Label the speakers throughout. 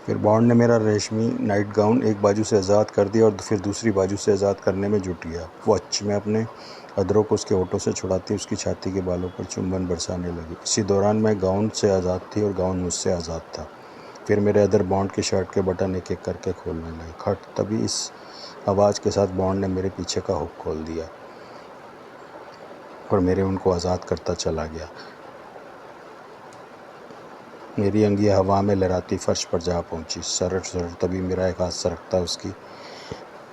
Speaker 1: फिर बॉन्ड ने मेरा रेशमी नाइट गाउन एक बाजू से आज़ाद कर दिया और फिर दूसरी बाजू से आज़ाद करने में जुट गया। वॉच में अपने अधरों को उसके होठों से छुड़ाती उसकी छाती के बालों पर चुंबन बरसाने लगी। इसी दौरान मैं गाउन से आज़ाद थी और गाउन मुझसे आज़ाद था। फिर मेरे अदर बॉन्ड की शर्ट के बटन एक एक करके खोलने लगे। खट, तभी इस आवाज़ के साथ बॉन्ड ने मेरे पीछे का हुक खोल दिया और मेरे उनको आज़ाद करता चला गया। मेरी अंगियां हवा में लहराती फर्श पर जा पहुंची। सरर तभी मेरा एक हाथ सरकता उसकी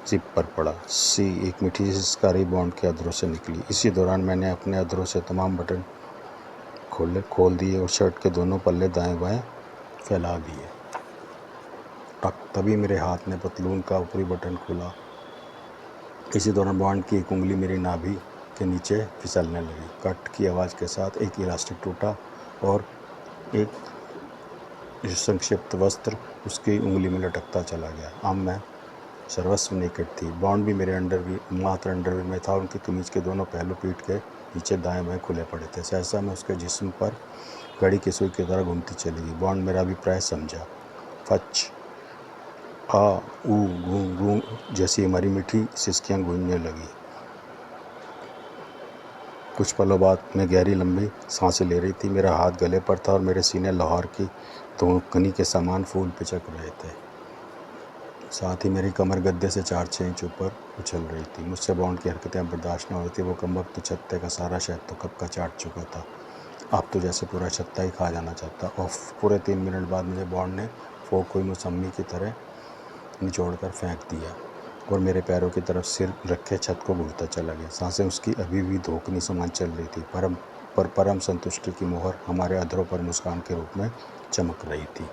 Speaker 1: जिप पर पड़ा। सी एक मीठी सी सिसकारी बॉन्ड के अधरों से निकली। इसी दौरान मैंने अपने अधरों से तमाम बटन खोल दिए और शर्ट के दोनों पल्ले दाएं बाएं फैला दिए। टक, तभी मेरे हाथ ने पतलून का ऊपरी बटन खोला। इसी दौरान बॉन्ड की एक उंगली मेरी नाभि के नीचे फिसलने लगी। कट की आवाज़ के साथ एक इलास्टिक टूटा और एक संक्षिप्त वस्त्र उसकी उंगली में लटकता चला गया। अब मैं सर्वस्व नेकेड थी। बॉन्ड भी मेरे मात्र अंडरवेयर में था। उनकी कमीज के दोनों पहलू पीठ के नीचे दाएं बाएं खुले पड़े थे। सहसा मैं उसके जिस्म पर घड़ी की सुई की तरह घूमती चली गई। बॉन्ड मेरा अभिप्राय समझा। फच, आ, ऊ, गूं गूं जैसी हमारी मीठी सिसकियां गूंजने लगी। कुछ पलों बाद मैं गहरी लंबी सांसें ले रही थी। मेरा हाथ गले पर था और मेरे सीने लाहौर की धोकनी के समान फूल पिचक रहे थे। साथ ही मेरी कमर गद्दे से 4-6 इंच ऊपर उछल रही थी। मुझसे बॉन्ड की हरकतें बर्दाश्त न हो रही थी। वो कमबख्त छत्ते का सारा शहद तो कब का चाट चुका था। अब तो जैसे पूरा छत्ता ही खा जाना चाहता। और पूरे 3 मिनट बाद मुझे बॉन्ड ने फोक कोई मौसमी की तरह निचोड़ कर फेंक दिया और मेरे पैरों की तरफ सिर रखे छत को घूरता चला गया। सांसें उसकी अभी भी धोकनी समान चल रही थी। परम संतुष्टि की मोहर हमारे अधरों पर मुस्कान के रूप में चमक रही थी।